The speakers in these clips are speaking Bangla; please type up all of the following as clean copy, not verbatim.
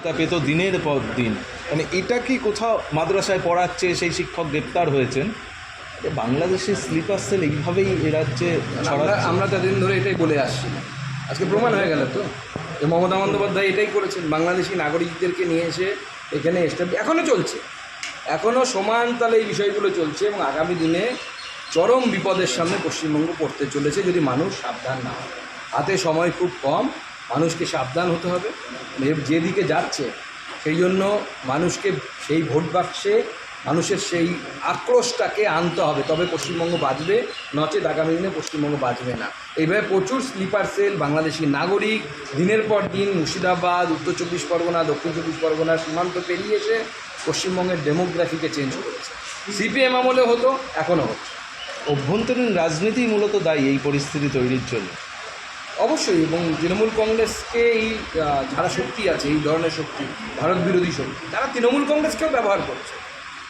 তা পেত দিনের পর দিন, মানে এটা কি কোথাও মাদ্রাসায় পড়াচ্ছে সেই শিক্ষক গ্রেপ্তার হয়েছেন? বাংলাদেশের স্লিপার সেল এইভাবেই এ রাজ্যে ছড়াচ্ছে। আমরা ততদিন ধরে এটাই বলে আসছি, আজকে প্রমাণ হয়ে গেল তো যে মমতা বন্দ্যোপাধ্যায় এটাই করেছেন, বাংলাদেশি নাগরিকদেরকে নিয়ে এসে এখানে এখনও চলছে, এখনও সমান তালে এই বিষয়গুলো চলছে এবং আগামী দিনে চরম বিপদের সামনে পশ্চিমবঙ্গ পড়তে চলেছে যদি মানুষ সাবধান না হয়। হাতে সময় খুব কম, মানুষকে সাবধান হতে হবে। যেদিকে যাচ্ছে সেই জন্য মানুষকে সেই ভোট বাক্সে মানুষের সেই আক্রোশটাকে আনতে হবে, তবে পশ্চিমবঙ্গ বাঁচবে, নচেত আগামী দিনে পশ্চিমবঙ্গ বাঁচবে না। এইভাবে প্রচুর স্লিপার সেল বাংলাদেশি নাগরিক দিনের পর দিন মুর্শিদাবাদ, উত্তর চব্বিশ পরগনা, দক্ষিণ চব্বিশ পরগনা সীমান্ত পেরিয়ে এসে পশ্চিমবঙ্গের ডেমোগ্রাফিকে চেঞ্জ করেছে। সিপিএম আমলে হতো, এখনও হচ্ছে। অভ্যন্তরীণ রাজনীতি মূলত দায়ী এই পরিস্থিতি তৈরির জন্য। অবশ্যই, এবং তৃণমূল কংগ্রেসকে এই যারা শক্তি আছে, এই ধরনের শক্তি, ভারত বিরোধী শক্তি, তারা তৃণমূল কংগ্রেসকেও ব্যবহার করছে।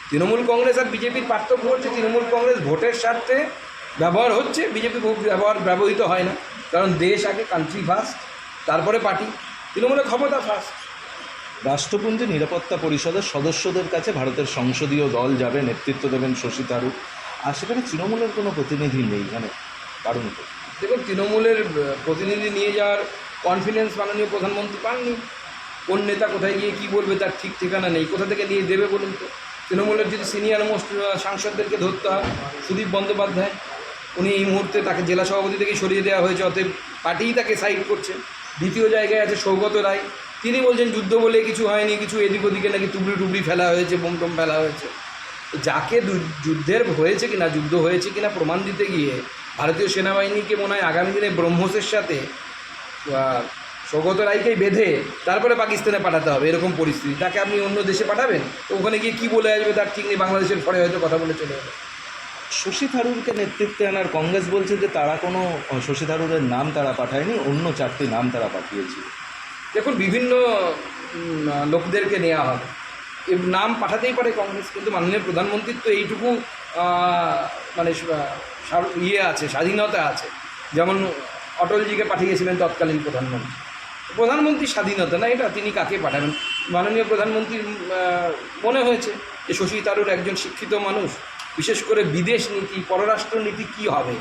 তৃণমূল কংগ্রেস আর বিজেপির পার্থক্য হচ্ছে তৃণমূল কংগ্রেস ভোটের স্বার্থে ব্যবহার হচ্ছে, বিজেপি ব্যবহৃত হয় না, কারণ দেশ আগে, কান্ট্রি ফার্স্ট, তারপরে পার্টি। তৃণমূলের ক্ষমতা ফার্স্ট। রাষ্ট্রপুঞ্জ নিরাপত্তা পরিষদের সদস্যদের কাছে ভারতের সংসদীয় দল যাবে, নেতৃত্ব দেবেন শশী থারুর, আর সেখানে তৃণমূলের কোনো প্রতিনিধি নেই, মানে কারণ তো দেখুন, তৃণমূলের প্রতিনিধি নিয়ে যাওয়ার কনফিডেন্স মাননীয় প্রধানমন্ত্রী পাননি। কোন নেতা কোথায় গিয়ে কী বলবে তার ঠিক ঠিকানা নেই, কোথা থেকে নিয়ে দেবে বলুন তো। তৃণমূলের যদি সিনিয়র মোস্ট সাংসদদেরকে ধরতে হয়, সুদীপ বন্দ্যোপাধ্যায়, উনি এই মুহূর্তে তাকে জেলা সভাপতি থেকে সরিয়ে দেওয়া হয়েছে, অতএব পার্টিই তাকে সাইড করছে। দ্বিতীয় জায়গায় আছে সৌগত রায়, তিনি বলছেন যুদ্ধ বলে কিছু হয়নি, কিছু এদিক ওদিকে নাকি টুবড়ি টুবড়ি ফেলা হয়েছে, বোম টোম ফেলা হয়েছে। যাকে যুদ্ধের হয়েছে কিনা, যুদ্ধ হয়েছে কিনা প্রমাণ দিতে গিয়ে ভারতীয় সেনাবাহিনীকে মনে হয় আগামী দিনে ব্রহ্মসের সাথে সৌগত রায়কেই বেঁধে তারপরে পাকিস্তানে পাঠাতে হবে, এরকম পরিস্থিতি। তাকে আপনি অন্য দেশে পাঠাবেন, তো ওখানে গিয়ে কী বলে আসবে তার ঠিক নেই, বাংলাদেশের পরে হয়তো কথা বলে চলে যাবে। শশী থারুরকে নেতৃত্বে আনার কংগ্রেস বলছে যে তারা কোনো শশী থারুরের নাম তারা পাঠায়নি, অন্য 4টি নাম তারা পাঠিয়েছিল। দেখুন, বিভিন্ন লোকদেরকে নেওয়া হবে, এই নাম পাঠাতেই পারে কংগ্রেস, কিন্তু মাননীয় প্রধানমন্ত্রীর তো এইটুকু মানে ইয়ে আছে, স্বাধীনতা আছে। যেমন অটলজিকে পাঠিয়েছিলেন তৎকালীন প্রধানমন্ত্রীর স্বাধীনতা না এটা, তিনি কাকে পাঠাবেন। মাননীয় প্রধানমন্ত্রীর মনে হয়েছে যে শশী থারুর একজন শিক্ষিত মানুষ, বিশেষ করে বিদেশ নীতি, পররাষ্ট্র নীতি কী হবে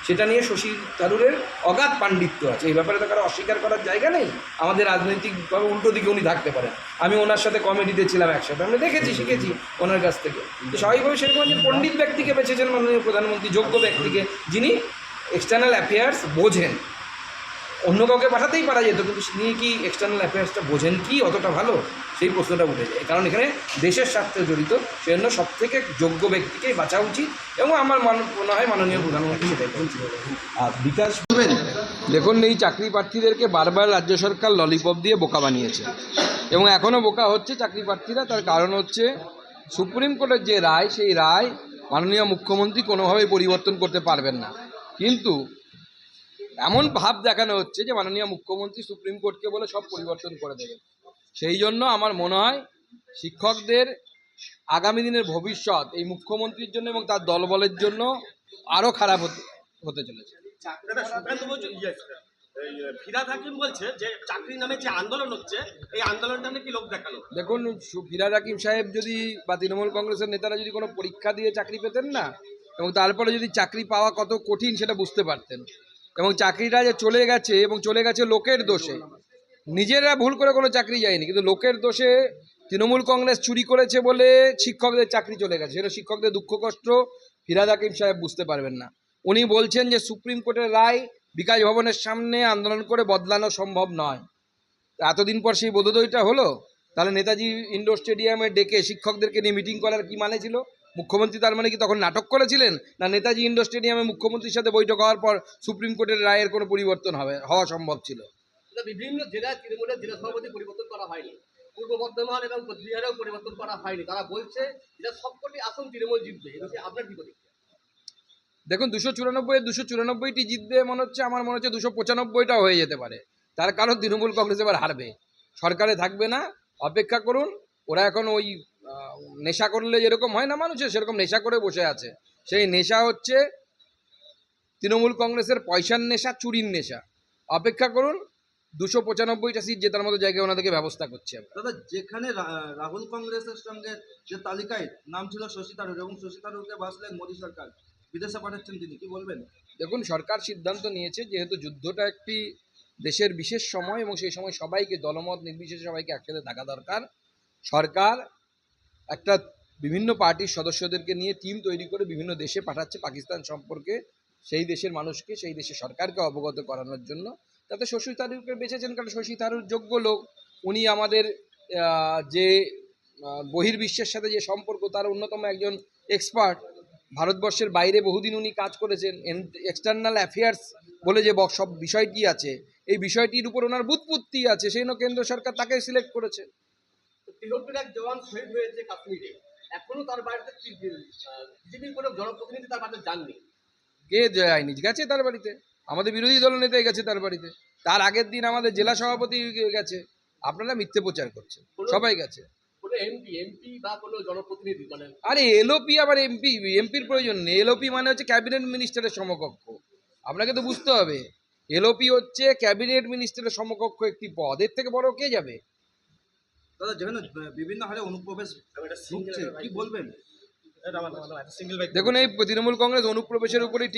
সেটা নিয়ে শশী থারুরের অগাধ পাণ্ডিত্য আছে, এই ব্যাপারে তো কারো অস্বীকার করার জায়গা নেই। আমাদের রাজনৈতিকভাবে উল্টো দিকে উনি থাকতে পারেন। আমি ওনার সাথে কমিটিতে ছিলাম একসাথে, আমরা দেখেছি, শিখেছি ওনার কাছ থেকে। তো স্বাভাবিকভাবে সেরকম একজন পণ্ডিত ব্যক্তিকে বেছেছেন মাননীয় প্রধানমন্ত্রী, যোগ্য ব্যক্তিকে, যিনি এক্সটার্নাল অ্যাফেয়ার্স বোঝেন। অন্য কাউকে পাঠাতেই পারা যেত, কিন্তু তিনি কি এক্সটার্নাল অ্যাফেয়ার্সটা বোঝেন কি অতটা ভালো, সেই প্রশ্নটা উঠে যায়। কারণ এখানে দেশের স্বার্থে জড়িত, সেজন্য সবথেকে যোগ্য ব্যক্তিকেই বাঁচা উচিত, এবং আমার মনে হয় মাননীয় প্রধানমন্ত্রী সেটাই বলছেন। আর বিকাশ দেখুন, এই চাকরি প্রার্থীদেরকে বারবার রাজ্য সরকার ললিপপ দিয়ে বোকা বানিয়েছে, এবং এখনও বোকা হচ্ছে চাকরি প্রার্থীরা। তার কারণ হচ্ছে সুপ্রিম কোর্টের যে রায়, সেই রায় মাননীয় মুখ্যমন্ত্রী কোনোভাবেই পরিবর্তন করতে পারবেন না, কিন্তু এমন ভাব দেখানো হচ্ছে যে মাননীয় মুখ্যমন্ত্রী সুপ্রিম কোর্টকে বলে সব পরিবর্তন করে দেবেন। সেই জন্য আমার মনে হয় শিক্ষকদের আগামী দিনের ভবিষ্যৎ এই মুখ্যমন্ত্রীর জন্য এবং তার দলবলের জন্য আরও খারাপ হতে চলেছে। ফিরহাদ হাকিম বলছে যে চাকরি নামে যে আন্দোলন হচ্ছে, এই আন্দোলনটা নাকি লোক দেখানো। দেখুন, ফিরহাদ হাকিম সাহেব যদি বা তৃণমূল কংগ্রেসের নেতারা যদি কোনো পরীক্ষা দিয়ে চাকরি পেতেন না, এবং তারপরে যদি চাকরি পাওয়া কত কঠিন সেটা বুঝতে পারতেন, এবং চাকরিটা যে চলে গেছে, এবং চলে গেছে লোকের দোষে, নিজেরা ভুল করে কোনো চাকরি যায়নি, কিন্তু লোকের দোষে তৃণমূল কংগ্রেস চুরি করেছে বলে শিক্ষকদের চাকরি চলে গেছে, সেটা শিক্ষকদের দুঃখ কষ্ট ফিরহাদ হাকিম সাহেব বুঝতে পারবেন না। উনি বলছেন যে সুপ্রিম কোর্টের রায় বিকাশ ভবনের সামনে আন্দোলন করে বদলানো সম্ভব নয়। এতদিন পর সেই বোধোদয়টা হলো, তাহলে নেতাজি ইন্ডোর স্টেডিয়ামে ডেকে শিক্ষকদেরকে নিয়ে মিটিং করার কি মানে ছিল? মুখ্যমন্ত্রী তার মানে কি তখন নাটক করেছিলেন? না নেতাজি ইন্ডোর স্টেডিয়ামে মুখ্যমন্ত্রীর সাথে বৈঠক হওয়ার পর সুপ্রিম কোর্টের রায়ের কোনো পরিবর্তন হওয়া সম্ভব ছিল? বিভিন্ন জেলায় তৃণমূলের জেলা সভাপতি পরিবর্তন করা হয়নি, পূর্ব বর্ধমান এবং কোচবিহারেও পরিবর্তন করা হয়নি। তারা বলছে এটা সবকটি আসন তৃণমূল জিতবে, আপনার কি প্রতিক্রিয়া? দেখুন, 294-294টি জিতবে মনে হচ্ছে, আমার মনে হচ্ছে 295টা হয়ে যেতে পারে। তার কারণ তৃণমূল কংগ্রেস এবার হারবে, সরকারে থাকবে না। অপেক্ষা করুন, ওরা এখন ওই নেশা করলে যেরকম হয় না মানুষের, সেরকম নেশা করে বসে আছে। সেই নেশা হচ্ছে তৃণমূল কংগ্রেসের পয়সার নেশা, চুরির নেশা। অপেক্ষা করুন, 295টা সিট জেতার মতো জায়গায় ওনাদেরকে ব্যবস্থা করছি আমরা। দাদা, যেখানে রাহুল কংগ্রেসের সঙ্গে যে তালিকায় নাম ছিল শশী থারুর, এবং শশী থারুরকে বাসলেন মোদী সরকার, বিদেশে পাঠাচ্ছেন তিনি, কি বলবেন? দেখুন, সরকার সিদ্ধান্ত নিয়েছে যেহেতু যুদ্ধটা একটি দেশের বিশেষ সময় এবং সেই সময় সবাইকে দলমত নির্বিশেষে সবাইকে একসাথে থাকা দরকার। সরকার একটা বিভিন্ন পার্টির সদস্যদেরকে নিয়ে টিম তৈরি করে বিভিন্ন দেশে পাঠাচ্ছে পাকিস্তান সম্পর্কে সেই দেশের মানুষকে, সেই দেশের সরকারকে অবগত করানোর জন্য। তাতে শশী থারুরকে বেঁচেছেন কারণ শশী থারুর যোগ্য লোক। উনি আমাদের যে বহির্বিশ্বের সাথে যে সম্পর্ক তার অন্যতম একজন এক্সপার্ট। ভারতবর্ষের বাইরে বহুদিন উনি কাজ করেছেন। এক্সটার্নাল অ্যাফেয়ার্স বলে যে সব বিষয়টি আছে, এই বিষয়টির উপর ওনার বুৎপত্তি আছে, সেই জন্য কেন্দ্র সরকার তাকে সিলেক্ট করেছে। 73 এক জওয়ান শহীদ হয়েছে কাশ্মীরে, এখনো তার বাড়িতে বিজেপির কোনো জনপ্রতিনিধি তার বাড়িতে যাননি। কে যায়নি? গেছে তার বাড়িতে, আমাদের বিরোধী দলনেতাই গেছে তার বাড়িতে, তার আগের দিন আমাদের জেলা সভাপতি গেছে। আপনারা মিথ্যে প্রচার করছেন, সবাই গেছে। কোনো এমপি বা কোনো জনপ্রতিনিধি মানে আরে এলওপি আবার এমপির প্রয়োজন নেই। এলওপি মানে হচ্ছে ক্যাবিনেট মিনিস্টারের সমকক্ষ। আপনাকে তো বুঝতে হবে, এলওপি হচ্ছে ক্যাবিনেট মিনিস্টারের সমকক্ষ একটি পদ, এর থেকে বড় কে যাবে? দাদা, যেখানে বিভিন্ন হারে অনুপ্রবেশ হচ্ছে, কি বলবেন? দেখুন, এই তৃণমূল কংগ্রেস অনুপ্রবেশের উপরেই